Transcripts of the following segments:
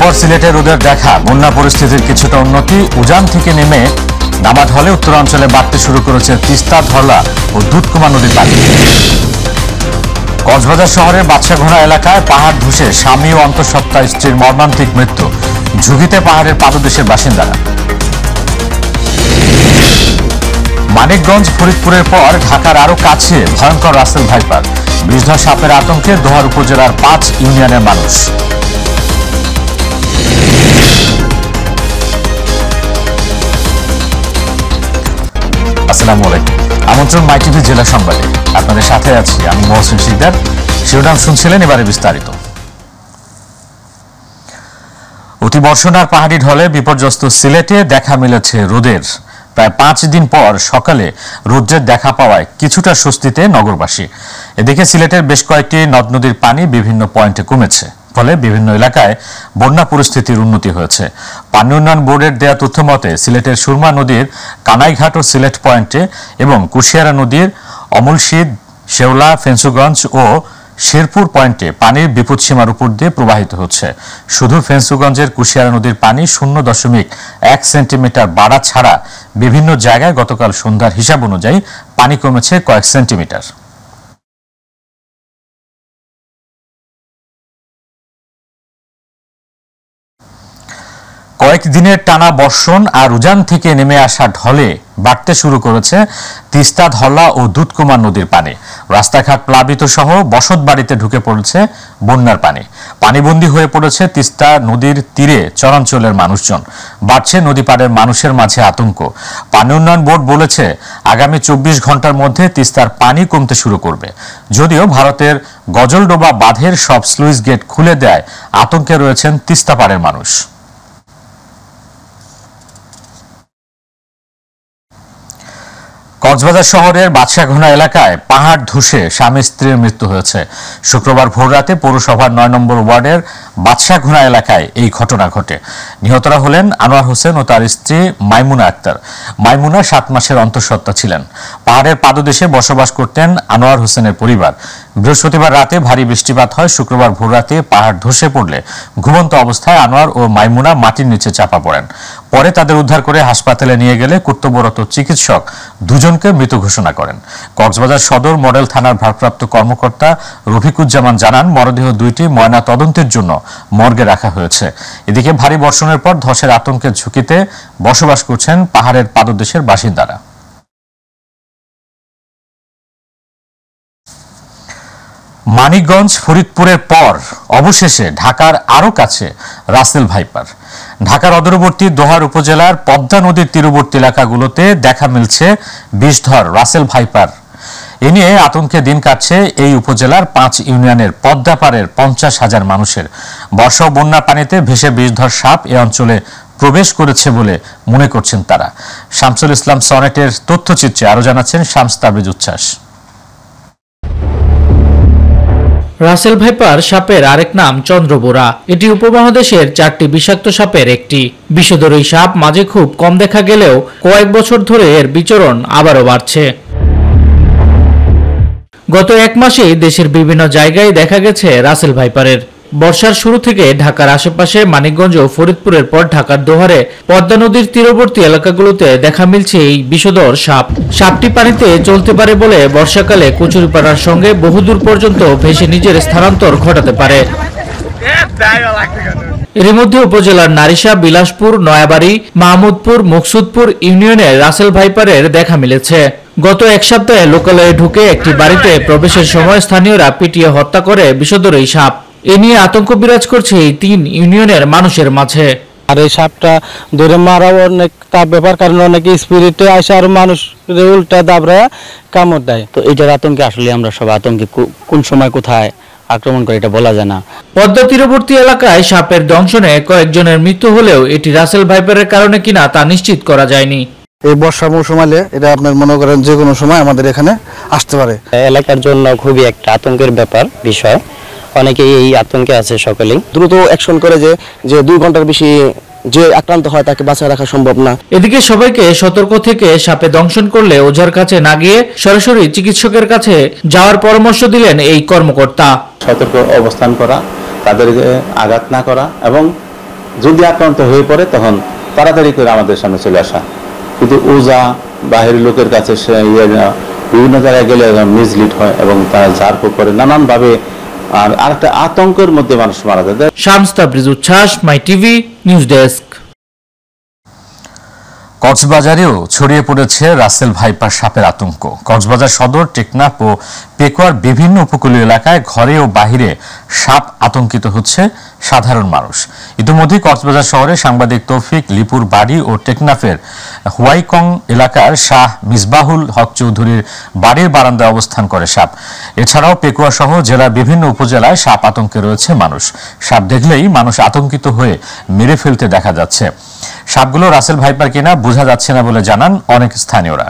পর সিলেটে রোদের দেখা, বন্যা পরিস্থিতির কিছুটা উন্নতি। উজান থেকে নেমে নামা ঢলে উত্তরাঞ্চলে বাড়তে শুরু করেছে তিস্তা, ধরলা ও দুধকুমা নদীর পানি। কক্সবাজার শহরের বাদশাঘোনা এলাকায় পাহাড় ধসে স্বামী ও অন্তঃসত্ত্বা স্ত্রীর মর্মান্তিক মৃত্যু। ঝুঁকিতে পাহাড়ের পাদদেশের বাসিন্দারা। মানিকগঞ্জ, ফরিদপুরের পর ঢাকার আরো কাছে ভয়ঙ্কর রাসেল ভাইপার। বিষধর সাপের আতঙ্কে দোহার উপজেলার 5 ইউনিয়নের মানুষ। আসসালামু আলাইকুম, আমন্ত্রণ মাই টিভি জেলা সংবাদে। আপনাদের সাথে আছি আমি মহসিন শিকদার। শিরোনাম শুনছিলেন, এবারে বিস্তারিত। অতিবর্ষণ আর পাহাড়ি ঢলে বিপর্যস্ত সিলেটে দেখা মিলেছে রোদের। প্রায় 5 দিন পর সকালে রৌদ্রের দেখা পাওয়ায় কিছুটা স্বস্তিতে নগরবাসী। এদিকে সিলেটের বেশ কয়েকটি নদ নদীর পানি বিভিন্ন পয়েন্টে কমেছে, ফলে বিভিন্ন এলাকায় বন্যা পরিস্থিতির উন্নতি হয়েছে। পানি উন্নয়ন বোর্ডের দেয়া তথ্য মতে সিলেটের সুরমা নদীর কানাইঘাট ও সিলেট পয়েন্টে এবং কুশিয়ারা নদীর অমলশীদ, শেওলা, ফেন্সুগঞ্জ ও শেরপুর পয়েন্টে পানির বিপদসীমার উপর দিয়ে প্রবাহিত হচ্ছে। শুধু ফেন্সুগঞ্জের কুশিয়ারা নদীর পানি 0.1 সেন্টিমিটার বাড়া ছাড়া বিভিন্ন জায়গায় গতকাল সন্ধ্যার হিসাব অনুযায়ী পানি কমেছে কয়েক সেন্টিমিটার। কয়েকদিনের টানা বর্ষণ আর উজান থেকে নেমে আসা ঢলে বাড়তে শুরু করেছে তিস্তা, ধরলা ও দুধকুমা নদীর পানি। রাস্তাঘাট প্লাবিত সহ বসত বাড়িতে ঢুকে পড়েছে বন্যার পানি। পানিবন্দী হয়ে পড়েছে তিস্তা নদীর তীরে চরাঞ্চলের মানুষজন। বাড়ছে নদী পাড়ের মানুষের মাঝে আতঙ্ক। পানি উন্নয়ন বোর্ড বলেছে আগামী 24 ঘন্টার মধ্যে তিস্তার পানি কমতে শুরু করবে। যদিও ভারতের গজলডোবা বাঁধের সব স্লুইস গেট খুলে দেয় আতঙ্কে রয়েছেন তিস্তা পাড়ের মানুষ। কক্সবাজার শহরের বাদশাঘোনা এলাকায় পাহাড় ধসে স্বামী স্ত্রীর মৃত্যু হয়েছে। শুক্রবার ভোররাতে পৌরসভার 9 নম্বর ওয়ার্ডের বাদশাঘোনা এলাকায় এই ঘটনা ঘটে। নিহতরা হলেন আনোয়ার হোসেন ও তার স্ত্রী মাইমুনা আক্তার। মাইমুনা 7 মাসের অন্তঃসত্ত্বা ছিলেন। পাহাড়ের পাদদেশে বসবাস করতেন আনোয়ার হোসেনের পরিবার। বৃহস্পতিবার রাতে ভারী বৃষ্টিপাত হয়। শুক্রবার ভোররাতে পাহাড় ধসে পড়লে ঘুমন্ত অবস্থায় আনোয়ার ও মাইমুনা মাটির নিচে চাপা পড়েন। পরে তাদের উদ্ধার করে হাসপাতালে নিয়ে গেলে কর্তব্যরত চিকিৎসক দুজনকে মৃত ঘোষণা করেন। কক্সবাজার সদর মডেল থানার ভারপ্রাপ্ত কর্মকর্তা রফিকুজ্জামান জানান, মরদেহ দুইটি ময়না তদন্তের জন্য মর্গে রাখা হয়েছে। এদিকে ভারী বর্ষণের পর ধসের আতঙ্কের ঝুঁকিতে বসবাস করছেন পাহাড়ের পাদদেশের বাসিন্দারা। মানিকগঞ্জ, ফরিদপুরের পর অবশেষে ঢাকার আরো কাছে রাসেল ভাইপার। ঢাকার অদূরবর্তী দোহার উপজেলার পদ্মা নদীর তীরবর্তী এলাকাগুলোতে দেখা মিলছে বিষধর রাসেল ভাইপার। এ নিয়ে আতঙ্কে দিন কাটছে এই উপজেলার 5 ইউনিয়নের পদ্মা পাড়ের 50,000 মানুষের। বর্ষা ও বন্যা পানিতে ভেসে বিষধর সাপ এ অঞ্চলে প্রবেশ করেছে বলে মনে করছেন তারা। শামসুল ইসলাম সনেটের তথ্যচিত্রে আরো জানাচ্ছেন শামস তাবরিজ উচ্ছ্বাস। রাসেল ভাইপার সাপের আরেক নাম চন্দ্রবোরা। এটি উপমহাদেশের 4টি বিষাক্ত সাপের একটি। বিষধর এই সাপ মাঝে খুব কম দেখা গেলেও কয়েক বছর ধরে এর বিচরণ আবারও বাড়ছে। গত 1 মাসেই দেশের বিভিন্ন জায়গায় দেখা গেছে রাসেল ভাইপারের। বর্ষার শুরু থেকে ঢাকার আশেপাশে মানিকগঞ্জ ও ফরিদপুরের পর ঢাকার দোহারে পদ্মা নদীর তীরবর্তী এলাকাগুলোতে দেখা মিলছে এই বিষধর সাপ। সাপটি পানিতে চলতে পারে বলে বর্ষাকালে কচুরিপাড়ার সঙ্গে বহুদূর পর্যন্ত ভেসে নিজের স্থানান্তর ঘটাতে পারে। এর মধ্যে উপজেলার নারিশা, বিলাসপুর, নয়াবাড়ি, মাহমুদপুর, মকসুদপুর ইউনিয়নে রাসেল ভাইপারের দেখা মিলেছে। গত 1 সপ্তাহে লোকালয়ে ঢুকে একটি বাড়িতে প্রবেশের সময় স্থানীয়রা পিটিয়ে হত্যা করে বিষধর এই সাপ। এ নিয়ে আতঙ্ক বিরাজ করছে এই 3 ইউনিয়নের মানুষের মাঝে। আর এই সাপটা ধরে মারাও অনেক তাপ ব্যাপার, কারণ অনেকে স্পিরিটে আসে আর মানুষ উল্টা দাবড়া কামড় দেয়। তো এইটার আতঙ্কে আসলে আমরা সব আতঙ্কে, কোন সময় কোথায় আক্রমণ করে এটা বলা যায় না। পদ্মা তীরবর্তী এলাকায় সাপের দংশনে কয়েকজনের মৃত্যু হলেও এটি রাসেল ভাইপারের কারণে কিনা তা নিশ্চিত করা যায়নি। এই বর্ষা মৌসুম এলে এটা আপনার মনে করেন যে কোনো সময় আমাদের এখানে আসতে পারে। এলাকার জন্য খুবই একটা আতঙ্কের বিষয়। অনেকেই এই আতঙ্কে আছে। সকলেই দ্রুত অ্যাকশন করে যে 2 ঘন্টার বেশি যে আক্রান্ত হয় তাকে বাঁচিয়ে রাখা সম্ভব না। এদিকে সবাইকে সতর্ক থেকে সাপে দংশন করলে ওঝার কাছে না গিয়ে সরাসরি চিকিৎসকের কাছে যাওয়ার পরামর্শ দিলেন এই কর্মকর্তা। সতর্ক অবস্থান করা, তাদেরকে আঘাত না করা এবং যদি আক্রান্ত হয়ে পড়ে তখন তাড়াতাড়ি করে আমাদের সামনে চলে আসা। কিন্তু ওজা বাহিরের লোকের কাছে বিভিন্ন জায়গায় গেলে মিসলিড হয় এবং তারা ঝাড়ফুঁক করে নানানভাবে, আর আরেকটা আতঙ্কের মধ্যে মানুষ মারা যায়। শামস তাবরিজ উচ্ছ্বাস, মাই টিভি নিউজ ডেস্ক। কক্সবাজারেও ছড়িয়ে পড়েছে রাসেল ভাইপার সাপের আতঙ্ক। কক্সবাজার সদর, টেকনাফ ও পেকুয়ার বিভিন্ন উপকূলীয় এলাকায় ঘরে ও বাহিরে সাপ আতঙ্কিত হচ্ছে সাধারণ মানুষ। ইতিমধ্যে কক্সবাজার শহরে সাংবাদিক তৌফিক লিপুর বাড়ি ও টেকনাফের হুয়াইকং এলাকার শাহ মিসবাহুল হক চৌধুরীর বাড়ির বারান্দায় অবস্থান করে সাপ। এছাড়াও পেকুয়া সহ জেলার বিভিন্ন উপজেলায় সাপ আতঙ্কে রয়েছে মানুষ। সাপ দেখলেই মানুষ আতঙ্কিত হয়ে মেরে ফেলতে দেখা যাচ্ছে। সাপগুলো রাসেল ভাইপার কিনা বোঝা যাচ্ছে না বলে জানান অনেক স্থানীয়রা।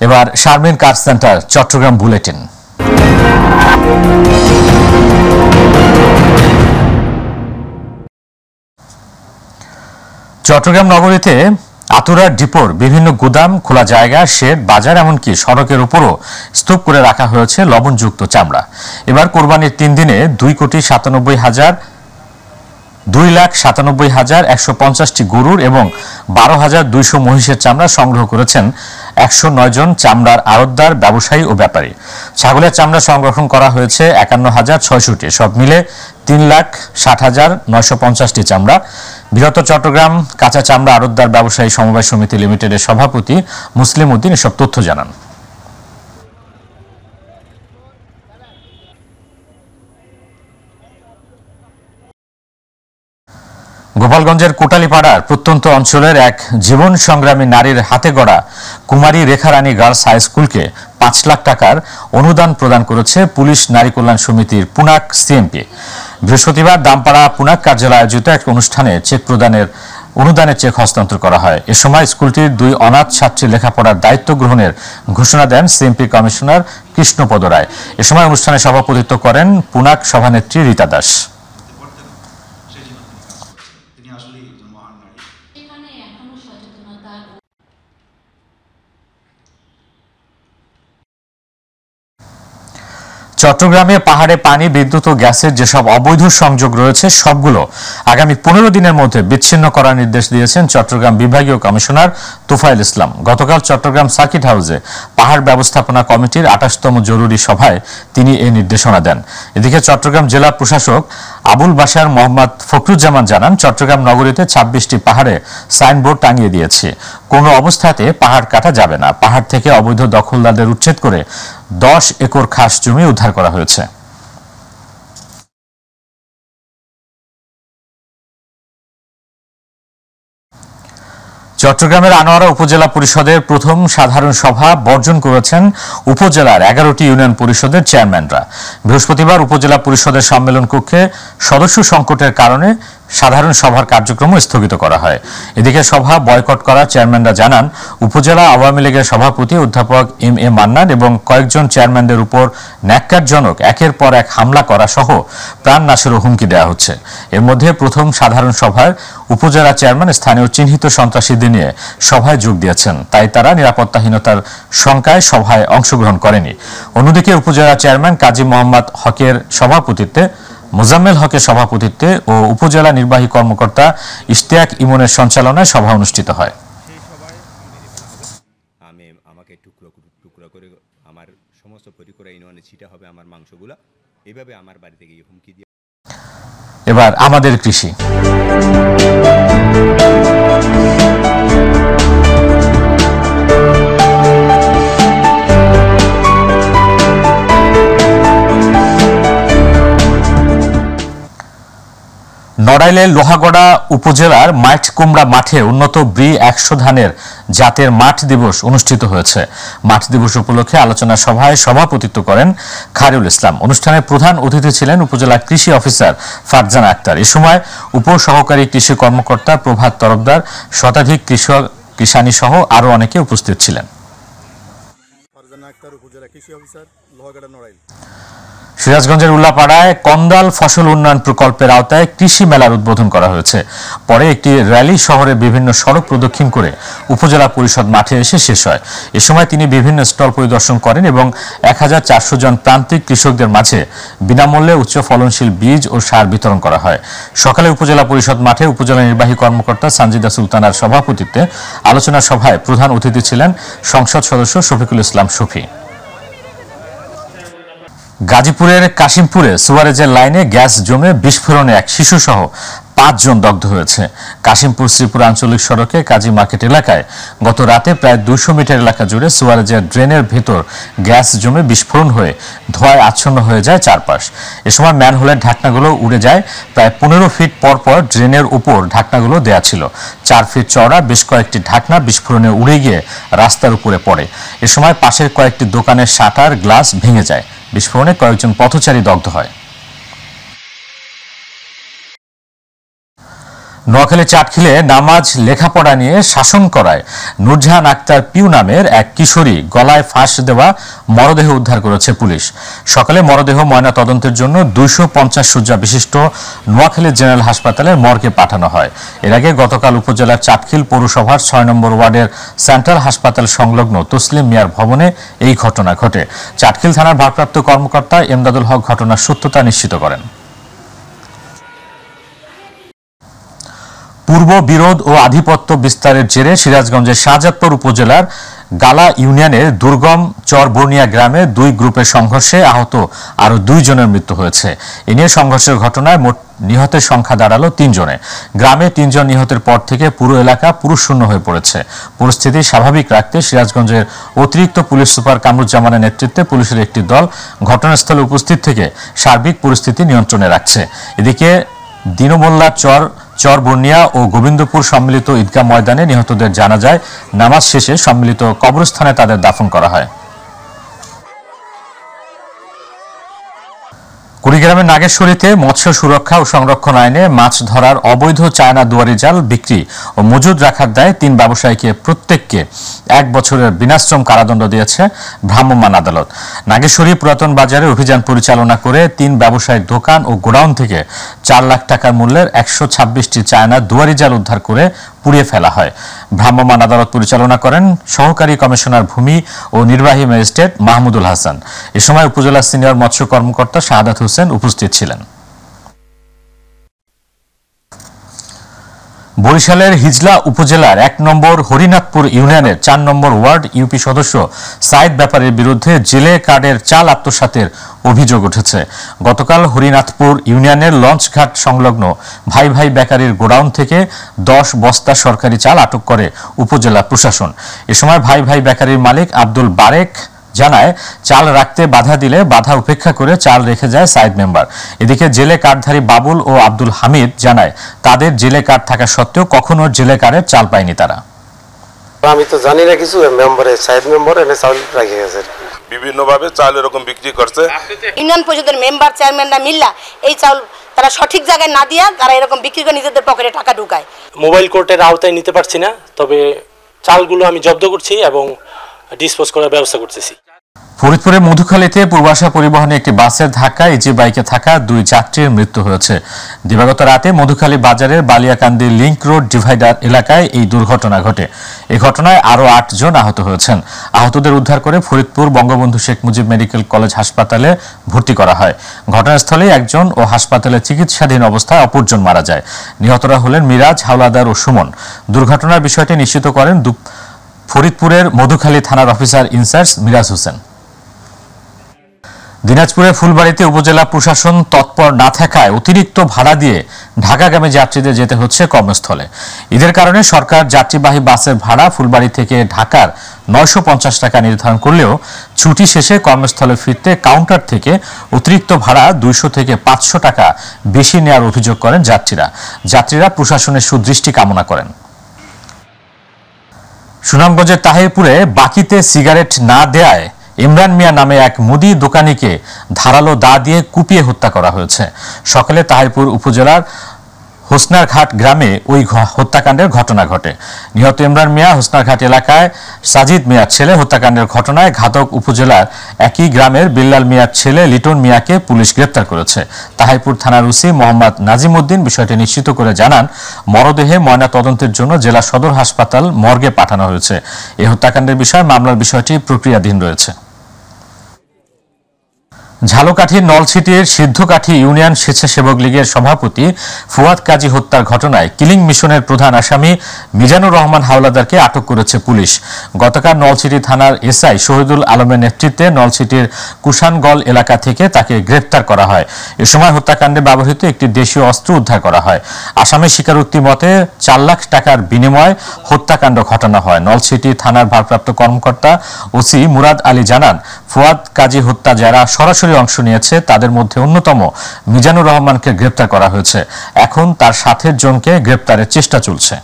এবার শারমিন কার সেন্টার চট্টগ্রাম বুলেটিন। চট্টগ্রাম নগরীতে আতুরার ডিপোর বিভিন্ন গুদাম, খোলা জায়গা, শেড, বাজার এমনকি সড়কের উপরও স্তূপ করে রাখা হয়েছে লবণযুক্ত চামড়া। এবার কোরবানির 3 দিনে 2,97,150টি গরুর এবং 12,200 মহিষের চামড়া সংগ্রহ করেছেন 109 জন চামড়ার আড়তদার, ব্যবসায়ী ও ব্যাপারী। ছাগলের চামড়া সংরক্ষণ করা হয়েছে 51,600টি, সব মিলে 3,60,950টি চামড়া। বৃহত্তর চট্টগ্রাম কাঁচা চামড়া আড়তদার ব্যবসায়ী সমবায় সমিতি লিমিটেডের সভাপতি মুসলিম উদ্দিন এসব তথ্য জানান। গোপালগঞ্জের কোটালীপাড়ার প্রত্যন্ত অঞ্চলের এক জীবন সংগ্রামী নারীর হাতে গড়া কুমারী রেখারানী গার্লস হাই স্কুলকে 5 লাখ টাকার অনুদান প্রদান করেছে পুলিশ নারী কল্যাণ সমিতির পুনাক সিএমপি। বৃহস্পতিবার দামপাড়া পুনাক কার্যালয়ে আয়োজিত এক অনুষ্ঠানে অনুদানের চেক হস্তান্তর করা হয়। এ সময় স্কুলটির 2 অনাথ ছাত্রী লেখাপড়ার দায়িত্ব গ্রহণের ঘোষণা দেন সিএমপি কমিশনার কৃষ্ণপদ রায়। এ সময় অনুষ্ঠানে সভাপতিত্ব করেন পুনাক সভানেত্রী রীতা দাস। চট্টগ্রামে পাহাড়ে পানি, বিদ্যুৎ ও গ্যাসের যেসব অবৈধ সংযোগ রয়েছে সবগুলো আগামী 15 দিনের মধ্যে বিচ্ছিন্ন করার নির্দেশ দিয়েছেন চট্টগ্রাম বিভাগীয় কমিশনার তোফায়েল ইসলাম। গতকাল চট্টগ্রাম সার্কিট হাউসে পাহাড় ব্যবস্থাপনা কমিটির 28তম জরুরি সভায় তিনি এই নির্দেশনা দেন। এদিকে চট্টগ্রাম জেলা প্রশাসক আবুল বাশার মোহাম্মদ ফখরুজ্জামান জানান, চট্টগ্রাম নগরীতে 26টি পাহাড়ে সাইনবোর্ড টাঙিয়ে দিয়েছে। কোনো অবস্থাতে পাহাড় কাটা যাবে না। পাহাড় থেকে অবৈধ দখলদারদের উচ্ছেদ করে 10 একর খাস জমি উদ্ধার করা হয়েছে। চট্টগ্রামের আনোয়ারা উপজেলা পরিষদের প্রথম সাধারণ সভা বর্জন করেছেন উপজেলার 11টি ইউনিয়ন পরিষদের চেয়ারম্যানরা। বৃহস্পতিবার উপজেলা পরিষদের সম্মেলন কক্ষে সদস্য সংকটের কারণে সাধারণ সভার কার্যক্রম স্থগিত করা হয়। এদিকে সভা বয়কট করা চেয়ারম্যানরা জানান, উপজেলা আওয়ামী লীগের সভাপতি অধ্যাপক এম.এ. মান্নান এবং কয়েকজন চেয়ারম্যানদের উপর ন্যাক্কারজনক একের পর এক হামলা করা সহ প্রাণ নাশেরও হুমকি দেওয়া হচ্ছে। এর মধ্যে প্রথম সাধারণ সভায় উপজেলা চেয়ারম্যান স্থানীয় চিহ্নিত সন্ত্রাসীদের নিয়ে সভায় যোগ দিয়েছেন, তাই তারা নিরাপত্তাহীনতার শঙ্কায় সভায় অংশগ্রহণ করেনি। অন্যদিকে উপজেলা চেয়ারম্যান কাজী মোহাম্মদ হকের সভাপতিত্বে, মোজাম্মেল হকের সভাপতিত্বে ও উপজেলা নির্বাহী কর্মকর্তা ইশতিয়াক ইমনের সঞ্চালনায় সভা অনুষ্ঠিত হয়। আমাকে টুকরা করে আমার সমস্ত পরিকরা ইউনিয়নে ছিটা হবে আমার মাংসগুলা, এইভাবে আমার বাড়িতে গিয়ে হুমকি দিয়ে। এবার আমাদের কৃষি। নড়াইলের লোহাগড়া উপজেলার মাঠকুমড়া মাঠে উন্নত ব্রি 100 ধানের জাতের মাঠ দিবস অনুষ্ঠিত হয়েছে। মাঠ দিবস উপলক্ষে আলোচনা সভায় সভাপতিত্ব করেন খায়রুল ইসলাম। অনুষ্ঠানে প্রধান অতিথি ছিলেন উপজেলা কৃষি অফিসার ফারজানা আক্তার। এ সময় উপসহকারী কৃষি কর্মকর্তা প্রভাত তরফদার, শতাধিক কৃষানী সহ আরো অনেকে উপস্থিত ছিলেন। ফারজানা আক্তার, উপজেলা কৃষি অফিসার, সিরাজগঞ্জের উল্লাপাড়ায় কন্দাল ফসল উন্নয়ন প্রকল্পের আওতায় কৃষি মেলার উদ্বোধন করা হয়েছে। পরে একটি র্যালি শহরের বিভিন্ন সড়ক প্রদক্ষিণ করে উপজেলা পরিষদ মাঠে এসে শেষ হয়। এ সময় তিনি বিভিন্ন স্টল পরিদর্শন করেন এবং 1400 জন প্রান্তিক কৃষকদের মাঝে বিনামূল্যে উচ্চ ফলনশীল বীজ ও সার বিতরণ করা হয়। সকালে উপজেলা পরিষদ মাঠে উপজেলা নির্বাহী কর্মকর্তা সানজিদা সুলতানার সভাপতিত্বে আলোচনা সভায় প্রধান অতিথি ছিলেন সংসদ সদস্য শফিকুল ইসলাম শফি। গাজীপুরের কাশিমপুরে সুয়ারেজের লাইনে গ্যাস জমে বিস্ফোরণে এক শিশুসহ 5 জন দগ্ধ হয়েছে। কাশিমপুর শ্রীপুর আঞ্চলিক সড়কে কাজী মার্কেট এলাকায় গত রাতে প্রায় 200 মিটার এলাকা জুড়ে সুয়ারেজের ড্রেনের ভেতর গ্যাস জমে বিস্ফোরণ হয়ে ধোঁয়ায় আচ্ছন্ন হয়ে যায় চারপাশ। এ সময় ম্যানহোলের ঢাকনাগুলো উড়ে যায়। প্রায় 15 ফিট পর পর ড্রেনের উপর ঢাকনাগুলো দেয়া ছিল। 4 ফিট চওড়া বেশ কয়েকটি ঢাকনা বিস্ফোরণে উড়ে গিয়ে রাস্তার উপরে পড়ে। এ সময় পাশের কয়েকটি দোকানের শাটার গ্লাস ভেঙে যায়। বিস্ফোরণে কয়েকজন পথচারী দগ্ধ হয়। নোয়াখালী চাটখিলে নামাজ লেখাপড়া নিয়ে শাসন করায় নূরজাহান আক্তার পিউ নামের এক কিশোরী গলায় ফাঁস দেওয়া মরদেহ উদ্ধার করেছে পুলিশ। সকালে মরদেহ ময়না তদন্তের জন্য 250 শয্যা বিশিষ্ট নোয়াখালী জেনারেল হাসপাতালের মর্গে পাঠানো হয়। এর আগে গতকাল উপজেলার চাটখিল পৌরসভার 6 নম্বর ওয়ার্ডের সেন্ট্রাল হাসপাতাল সংলগ্ন তসলিম মিয়ার ভবনে এই ঘটনা ঘটে। চাটখিল থানার ভারপ্রাপ্ত কর্মকর্তা এমদাদুল হক ঘটনার সত্যতা নিশ্চিত করেন। পূর্ব বিরোধ ও আধিপত্য বিস্তারের জেরে সিরাজগঞ্জের শাহজাদপুর উপজেলার গালা ইউনিয়নের দুর্গম চরবর্নিয়া গ্রামে 2 গ্রুপের সংঘর্ষে আহত আরও 2 জনের মৃত্যু হয়েছে। এ নিয়ে সংঘর্ষের ঘটনায় মোট নিহতের সংখ্যা দাঁড়ালো 3 জনে। গ্রামে 3 জন নিহতের পর থেকে পুরো এলাকা পুরুষশূন্য হয়ে পড়েছে। পরিস্থিতি স্বাভাবিক রাখতে সিরাজগঞ্জের অতিরিক্ত পুলিশ সুপার কামরুজ্জামানের নেতৃত্বে পুলিশের একটি দল ঘটনাস্থলে উপস্থিত থেকে সার্বিক পরিস্থিতি নিয়ন্ত্রণে রাখছে। এদিকে দিনমোল্লা চরবর্নিয়া ও গোবিন্দপুর সম্মিলিত ঈদগাহ ময়দানে নিহতদের জানাজায় নামাজ শেষে সম্মিলিত কবরস্থানে তাদের দাফন করা হয়। কুড়িগ্রামের নাগেশ্বরীতে মৎস্য সুরক্ষা ও সংরক্ষণ আইনে মাছ ধরার অবৈধ চায়না দুয়ারি জাল বিক্রি ও মজুদ রাখার দায়ে 3 ব্যবসায়ীকে প্রত্যেককে 1 বছরের বিনাশ্রম কারাদণ্ড দিয়েছে ভ্রাম্যমাণ আদালত। নাগেশ্বরী পুরাতন বাজারে অভিযান পরিচালনা করে 3 ব্যবসায়ীর দোকান ও গোডাউন থেকে 4 লাখ টাকার মূল্যের 126টি চায়না দুয়ারি জাল উদ্ধার করে পুড়িয়ে ফেলা হয়। ভ্রাম্যমাণ আদালত পরিচালনা করেন সহকারী কমিশনার ভূমি ও নির্বাহী ম্যাজিস্ট্রেট মাহমুদুল হাসান। এ সময় উপজেলা সিনিয়র মৎস্য কর্মকর্তা শাহাদাত হোসেন উপস্থিত ছিলেন। বরিশালের হিজলা উপজেলার 1 নম্বর হরিনাথপুর ইউনিয়নের 4 নম্বর ওয়ার্ড ইউপি সদস্য সাইদ ব্যাপারীর বিরুদ্ধে জেলে কার্ডের চাল আত্মসাতের অভিযোগ উঠেছে। গতকাল হরিনাথপুর ইউনিয়নের লঞ্চঘাট সংলগ্ন ভাই ভাই বেকারির গোডাউন থেকে 10 বস্তা সরকারি চাল আটক করে উপজেলা প্রশাসন। এ সময় ভাই ভাই বেকারির মালিক আব্দুল বারেক জানায় চাল রাখতে বাধা দিলে বাধা উপেক্ষা করে চাল রেখে যায় সাইদ মেম্বার। এদিকে জেলে কার্ডধারী বাবুল ও আব্দুল হামিদ জানায় তাদের জেলে কার্ড থাকা সত্ত্বেও কখনো জেলে কার্ডের চাল পায়নি তারা। আমি তো জানি না কিছু, মেম্বারে সাইদ মেম্বার এনে চাল রেখে গেছে। বিভিন্নভাবে চাল এরকম বিক্রি করছে। ইউনিয়ন পরিষদের মেম্বার চেয়ারম্যানরা মিল্লা এই চাল তারা সঠিক জায়গায় না দিয়া তারা এরকম বিক্রি করে নিজেদের পকেটে টাকা ঢুকায়। মোবাইল কোর্টের আওতায় নিতে পারছি না, তবে চালগুলো আমি জব্দ করছি এবং ডিসপোজ করার ব্যবস্থা করতেছি। ফরিদপুরের মধুখালীতে পূর্বাশা পরিবহনে একটি বাসের ধাক্কায় ইজি বাইকে থাকা 2 যাত্রীর মৃত্যু হয়েছে। দিবাগত রাতে মধুখালী বাজারের বালিয়াকান্দি লিংক রোড ডিভাইডার এলাকায় এই দুর্ঘটনা ঘটে। এই ঘটনায় আরও 8 জন আহত হয়েছেন। আহতদের উদ্ধার করে ফরিদপুর বঙ্গবন্ধু শেখ মুজিব মেডিকেল কলেজ হাসপাতালে ভর্তি করা হয়। ঘটনাস্থলে 1 জন ও হাসপাতালে চিকিৎসাধীন অবস্থায় অপরজন মারা যায়। নিহতরা হলেন মিরাজ, হাওলাদার ও সুমন। দুর্ঘটনার বিষয়টি নিশ্চিত করেন ফরিদপুরের মধুখালী থানার অফিসার ইনচার্জ মিরাজ হোসেন। দিনাজপুরের ফুলবাড়ীতে উপজেলা প্রশাসন তৎপর না থাকায় অতিরিক্ত ভাড়া দিয়ে ঢাকাগামী যাত্রীদের যেতে হচ্ছে কর্মস্থলে। ঈদের কারণে সরকার যাত্রীবাহী বাসের ভাড়া ফুলবাড়ী থেকে ঢাকার 950 টাকা নির্ধারণ করলেও ছুটি শেষে কর্মস্থলে ফিরতে কাউন্টার থেকে অতিরিক্ত ভাড়া 200 থেকে 500 টাকা বেশি নেওয়ার অভিযোগ করেন যাত্রীরা প্রশাসনের সুদৃষ্টি কামনা করেন। সুনামগঞ্জের তাহিরপুরে বাকিতে সিগারেট না দেয়ায় ইমরান মিয়া নামে এক মুদি দোকানিকে ধারালো দা দিয়ে কুপিয়ে হত্যা করা হয়েছে। সকালে তাহিরপুর উপজেলার হোসনারঘাট গ্রামে ওই হত্যাকাণ্ডের ঘটনা ঘটে। নিহত ইমরান মিয়া হোসনারঘাট এলাকায় সাজিদ মিয়ার ছেলে। হত্যাকাণ্ডের ঘটনায় ঘাতক উপজেলার একই গ্রামের বিল্লাল মিয়ার ছেলে লিটন মিয়াকে পুলিশ গ্রেপ্তার করেছে। তাহিরপুর থানার ওসি মোহাম্মদ নাজিম উদ্দিন বিষয়টি নিশ্চিত করে জানান, মরদেহে ময়না তদন্তের জন্য জেলা সদর হাসপাতাল মর্গে পাঠানো হয়েছে। এই হত্যাকাণ্ডের বিষয়ে মামলার বিষয়টি প্রক্রিয়াধীন রয়েছে। ঝালকাঠির নলছিটির সিদ্ধকাঠি ইউনিয়ন স্বেচ্ছাসেবক লীগের সভাপতি ফুয়াদ কাজী হত্যার ঘটনায় কিলিং মিশনের প্রধান আসামি মিজানুর রহমান হাওলাদারকে আটক করেছে পুলিশ। গতকাল নলছিটি থানার এসআই শহীদুল আলমের নেতৃত্বে নলছিটির কুষানগল এলাকা থেকে তাকে গ্রেফতার করা হয়। এ সময় হত্যাকাণ্ডে ব্যবহৃত একটি দেশীয় অস্ত্র উদ্ধার করা হয়। আসামির স্বীকারোক্তি মতে 4 লাখ টাকার বিনিময়ে হত্যাকাণ্ড ঘটানো হয়। নলছিটি থানার ভারপ্রাপ্ত কর্মকর্তা ওসি মুরাদ আলী জানান, ফুয়াদ কাজী হত্যা যারা সরাসরি অংশ নিয়েছে তাদের মধ্যে অন্যতম মিজানুর রহমানকে গ্রেপ্তার করা হয়েছে। এখন তার সাথের জনকে গ্রেপ্তারের চেষ্টা চলছে।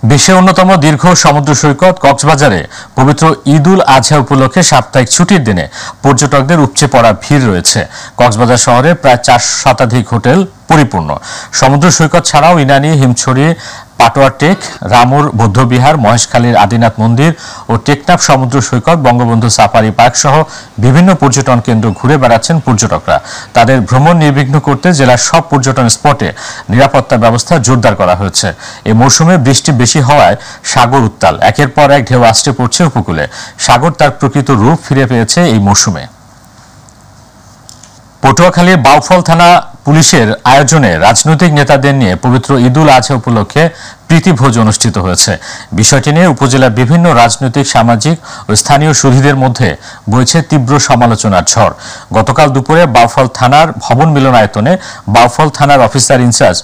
বিশ্বের অন্যতম দীর্ঘ সমুদ্র সৈকত কক্সবাজারে পবিত্র ঈদুল আজহা উপলক্ষে সাপ্তাহিক ছুটির দিনে পর্যটকদের উপচে পড়া ভিড় রয়েছে। কক্সবাজার শহরে প্রায় 4 শতাধিক হোটেল পরিপূর্ণ। সমুদ্র সৈকত ছাড়াও ইনানি, হিমছড়ি, পাটোয়া টেক, রামুর বৌদ্ধবিহার, মহেশখালীর আদিনাথ মন্দির ও টেকনাফ সমুদ্র সৈকত, বঙ্গবন্ধু সাফারি পার্ক সহ বিভিন্ন পর্যটন কেন্দ্র ঘুরে বেড়াচ্ছেন পর্যটকরা। তাদের ভ্রমণ নির্বিঘ্ন করতে জেলার সব পর্যটন স্পটে নিরাপত্তা ব্যবস্থা জোরদার করা হয়েছে। এই মৌসুমে বৃষ্টি বেশি হওয়ায় সাগর উত্তাল, একের পর এক ঢেউ আসতে পড়ছে উপকূলে। সাগর তার প্রকৃত রূপ ফিরে পেয়েছে এই মৌসুমে। পটুয়াখালীর বাউফল থানা পুলিশের আয়োজনে রাজনৈতিক নেতাদের নিয়ে পবিত্র ঈদুল আজহা উপলক্ষে প্রীতিভোজ অনুষ্ঠিত হয়েছে। বিষয়টি নিয়ে উপজেলার বিভিন্ন রাজনৈতিক, সামাজিক ও স্থানীয় সুধীদের মধ্যে বইছে তীব্র সমালোচনার ঝড়। গতকাল দুপুরে বাউফল থানার ভবন মিলনায়তনে বাউফল থানার অফিসার ইনচার্জ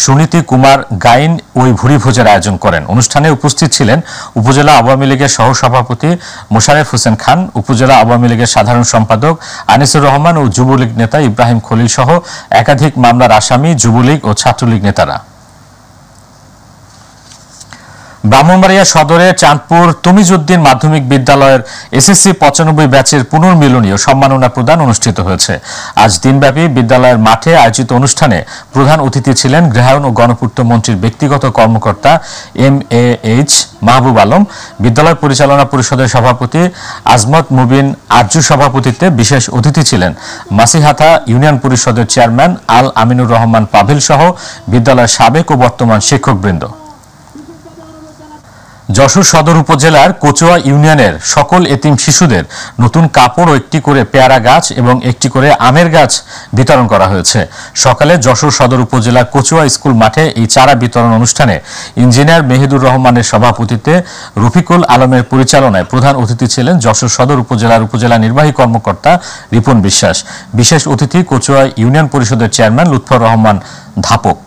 সুনীতি কুমার গাইন ওই ভুরিভোজের আয়োজন করেন। অনুষ্ঠানে উপস্থিত ছিলেন উপজেলা আওয়ামী লীগের সহসভাপতি মোশারেফ হোসেন খান, উপজেলা আওয়ামী লীগের সাধারণ সম্পাদক আনিসুর রহমান ও যুবলীগ নেতা ইব্রাহিম খলিল সহ একাধিক মামলার আসামি যুবলীগ ও ছাত্রলীগ নেতারা। ব্রাহ্মণবাড়িয়া সদরের চাঁদপুর তমিজউদ্দিন মাধ্যমিক বিদ্যালয়ের এসএসসি 95 ব্যাচের পুনর্মিলনীয় সম্মাননা প্রদান অনুষ্ঠিত হয়েছে। আজ দিনব্যাপী বিদ্যালয়ের মাঠে আয়োজিত অনুষ্ঠানে প্রধান অতিথি ছিলেন গৃহায়ন ও গণপূর্ত মন্ত্রীর ব্যক্তিগত কর্মকর্তা MAH মাহবুব আলম। বিদ্যালয় পরিচালনা পরিষদের সভাপতি আজমত মুবিন আরজু সভাপতিত্বে বিশেষ অতিথি ছিলেন মাসিহাতা ইউনিয়ন পরিষদের চেয়ারম্যান আল আমিনুর রহমান পাভেল সহ বিদ্যালয়ের সাবেক ও বর্তমান শিক্ষকবৃন্দ। যশোর সদর উপজেলার কচুয়া ইউনিয়নের সকল এতিম শিশুদের নতুন কাপড় ও একটি করে পেয়ারা গাছ এবং একটি করে আমের গাছ বিতরণ করা হয়েছে। সকালে যশোর সদর উপজেলার কচুয়া স্কুল মাঠে এই চারা বিতরণ অনুষ্ঠানে ইঞ্জিনিয়ার মেহিদুর রহমানের সভাপতিত্বে রফিকুল আলমের পরিচালনায় প্রধান অতিথি ছিলেন যশোর সদর উপজেলার উপজেলা নির্বাহী কর্মকর্তা রিপন বিশ্বাস। বিশেষ অতিথি কচুয়া ইউনিয়ন পরিষদের চেয়ারম্যান লুৎফর রহমান ধাপক।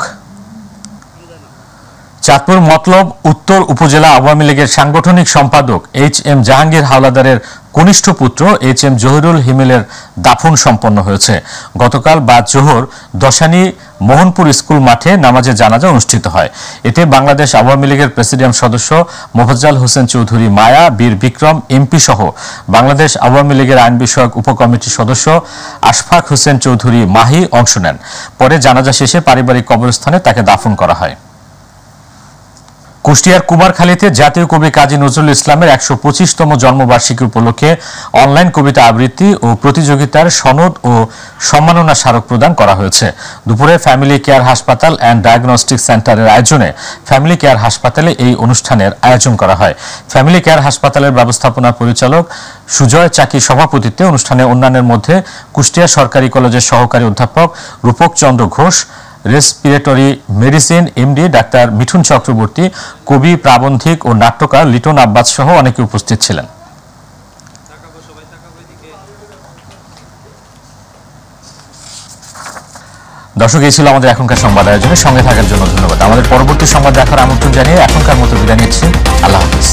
চাঁদপুর মতলব উত্তর উপজেলা আওয়ামী লীগের সাংগঠনিক সম্পাদক HM জাহাঙ্গীর হাওলাদারের কনিষ্ঠ পুত্র HM জহিরুল হিমেলের দাফন সম্পন্ন হয়েছে। গতকাল বাদ জোহর দশানী মোহনপুর স্কুল মাঠে নামাজে জানাজা অনুষ্ঠিত হয়। এতে বাংলাদেশ আওয়ামী লীগের প্রেসিডিয়াম সদস্য মোফাজ্জল হোসেন চৌধুরী মায়া, বীর বিক্রম MP সহ বাংলাদেশ আওয়ামী লীগের আইন বিষয়ক উপকমিটির সদস্য আশফাক হোসেন চৌধুরী মাহি অংশ নেন। পরে জানাজা শেষে পারিবারিক কবরস্থানে তাকে দাফন করা হয়। কুষ্টিয়ার কুমারখালীতে জাতীয় কবি কাজী নজরুল ইসলামের 125তম জন্মবার্ষিকী উপলক্ষে অনলাইন কবিতা আবৃত্তি ও প্রতিযোগিতার সনদ ও সম্মাননা স্মারক প্রদান করা হয়েছে। দুপুরে ফ্যামিলি কেয়ার হাসপাতাল অ্যান্ড ডায়াগনস্টিক সেন্টারের আয়োজনে ফ্যামিলি কেয়ার হাসপাতালে এই অনুষ্ঠানের আয়োজন করা হয়। ফ্যামিলি কেয়ার হাসপাতালের ব্যবস্থাপনা পরিচালক সুজয় চাকির সভাপতিত্বে অনুষ্ঠানে অন্যান্যের মধ্যে কুষ্টিয়া সরকারি কলেজের সহকারী অধ্যাপক Rupak Chandra Ghosh, respiratory medicine MD doctor Mithun Chakraborty, কবি, প্রাবন্ধিক ও নাট্যকার লিটন আব্বাস সহ অনেকে উপস্থিত ছিলেন। দর্শক, এই ছিল আমাদের এখনকার সংবাদ আয়োজনে। সঙ্গে থাকার জন্য ধন্যবাদ। আমাদের পরবর্তী সংবাদ দেখার আমন্ত্রণ জানিয়ে এখনকার মতো বিদায় নিচ্ছি। আল্লাহ হাফিজ।